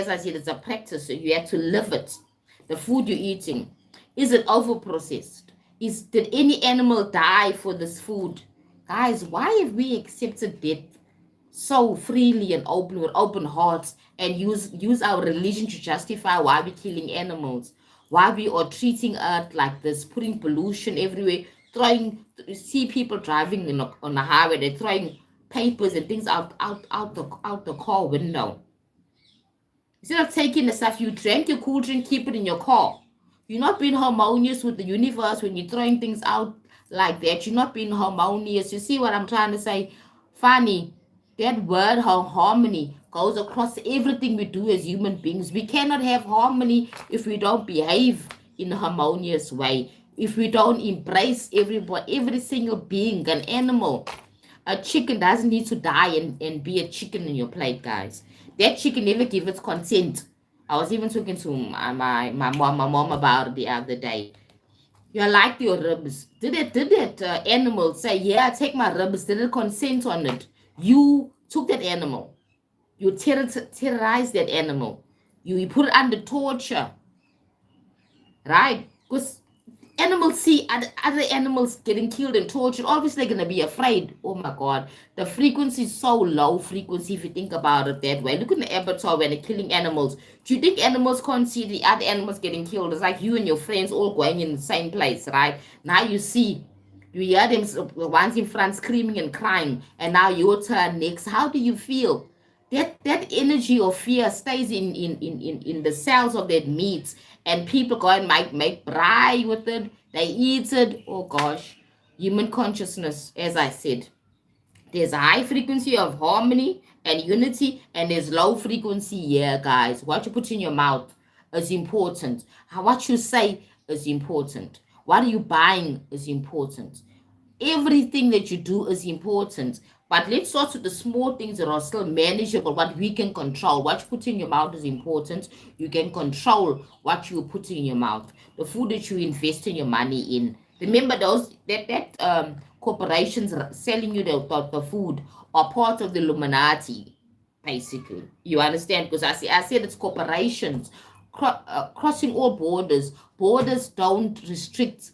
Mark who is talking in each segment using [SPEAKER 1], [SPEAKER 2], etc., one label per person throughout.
[SPEAKER 1] as I said, it's a practice. So you have to live it. The food you're eating, is it over-processed? Did any animal die for this food? Guys, why have we accepted death so freely and open with open hearts and use our religion to justify why we're killing animals, why we are treating earth like this, putting pollution everywhere, throwing see people driving on the highway, they're throwing papers and things out the car window. Instead of taking the stuff, you drank your cool drink, keep it in your car. You're not being harmonious with the universe when you're throwing things out like that. You're not being harmonious. You see what I'm trying to say? Funny, that word harmony goes across everything we do as human beings. We cannot have harmony if we don't behave in a harmonious way. If we don't embrace every single being, an animal. A chicken doesn't need to die and be a chicken in your plate, guys. That chicken never give its consent. I was even talking to my mom about it the other day. You like your ribs. Did that animal say, yeah, take my ribs? Did it consent on it? You took that animal. You terrorized that animal. You put it under torture. Right? Because animals see other animals getting killed and tortured. Obviously, they're going to be afraid. Oh my God. The frequency is so low frequency if you think about it that way. Look at the avatar when they're killing animals. Do you think animals can't see the other animals getting killed? It's like you and your friends all going in the same place, right? Now you see, you hear them, the ones in front screaming and crying, and now your turn next. How do you feel? That energy of fear stays in the cells of that meat, and people go and make braai with it. They eat it. Oh gosh, human consciousness, as I said, there's a high frequency of harmony and unity, and there's low frequency here, guys. What you put in your mouth is important. What you say is important. What are you buying is important. Everything that you do is important. But let's start with the small things that are still manageable, what we can control. What you put in your mouth is important. You can control what you put in your mouth. The food that you invest in your money in. Remember those that corporations selling you the food are part of the Illuminati, basically. You understand? Because I said it's corporations crossing all borders. Borders don't restrict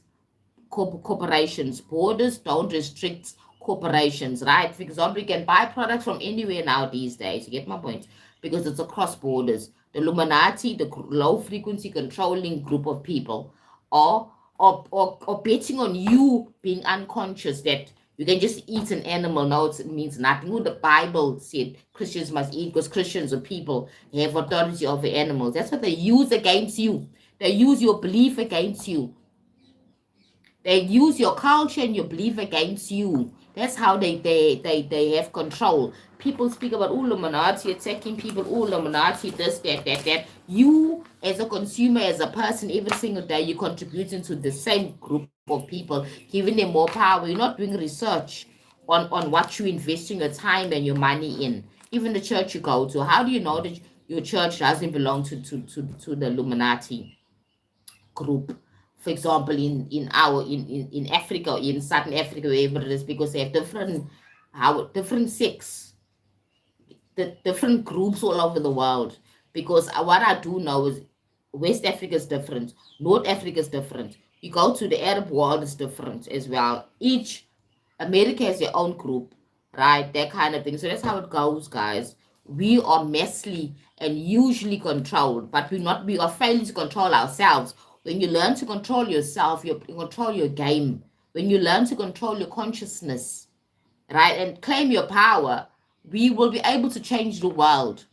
[SPEAKER 1] corporations. Borders don't restrict corporations, right? For example, you can buy products from anywhere now these days. You get my point? Because it's across borders. The Illuminati, the low frequency controlling group of people, or betting on you being unconscious that you can just eat an animal. No, it means nothing. Who the Bible said Christians must eat because Christians are people. They have authority over animals. That's what they use against you. They use your belief against you. They use your culture and your belief against you. That's how they have control. People speak about Illuminati attacking people, Illuminati, this, that. You, as a consumer, as a person, every single day, you're contributing to the same group of people, giving them more power. You're not doing research on what you investing your time and your money in. Even the church you go to, how do you know that your church doesn't belong to the Illuminati group? For example, in Africa, in Southern Africa, wherever it is, because they have different sects, the different groups all over the world. Because what I do know is West Africa is different, North Africa is different. You go to the Arab world, it's different as well. Each America has their own group, right? That kind of thing. So that's how it goes, guys. We are messily and usually controlled, but we are failing to control ourselves. When you learn to control yourself, you control your game. When you learn to control your consciousness, right, and claim your power, we will be able to change the world.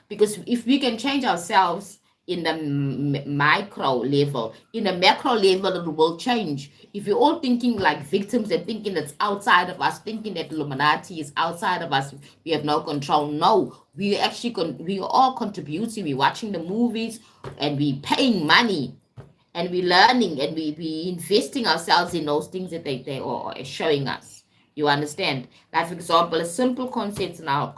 [SPEAKER 1] Because if we can change ourselves in the micro level, in the macro level, it will change. If you're all thinking like victims and thinking it's outside of us, thinking that Illuminati is outside of us, we have no control. No, we actually we are all contributing. We're watching the movies and we paying money and we learning and we investing ourselves in those things that they are showing us. You understand? Like, for example, a simple concept now,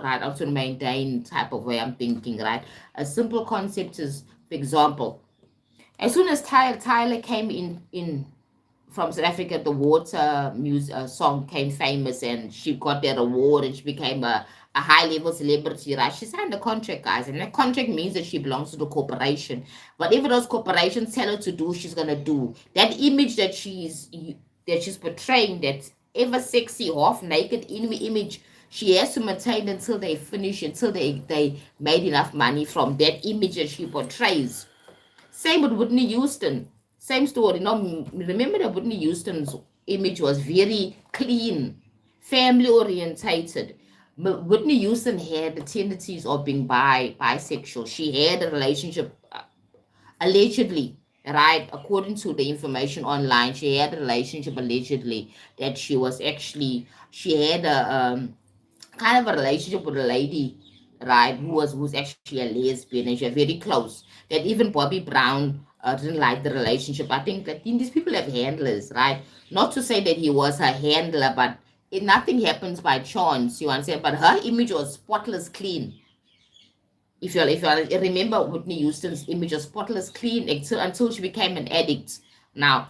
[SPEAKER 1] right, up to the mundane type of way I'm thinking, right? A simple concept is, for example, as soon as Tyler came in from South Africa, the water music song came famous and she got that award and she became a a high-level celebrity, right? She signed a contract, guys, and that contract means that she belongs to the corporation. Whatever those corporations tell her to do, she's gonna do. That image that she's portraying, that ever sexy, half-naked image, she has to maintain until they finish, until they made enough money from that image that she portrays. Same with Whitney Houston. Same story. Now, remember that Whitney Houston's image was very clean, family orientated. But Whitney Houston had the tendencies of being bisexual. She had a relationship, allegedly, right? According to the information online, she had a relationship allegedly that she had a kind of a relationship with a lady, right, who's actually a lesbian, and she's very close. That even Bobby Brown didn't like the relationship. I think these people have handlers, right? Not to say that he was a handler, but nothing happens by chance. You understand? But her image was spotless clean. If you remember Whitney Houston's image of spotless clean until she became an addict. Now,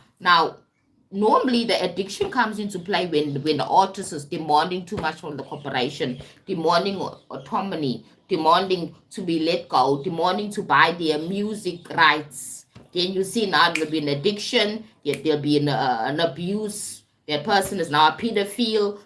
[SPEAKER 1] normally the addiction comes into play when the artist is demanding too much from the corporation, demanding autonomy, demanding to be let go, demanding to buy their music rights. Then you see now there'll be an addiction, yet there'll be an abuse. That person is now a pedophile,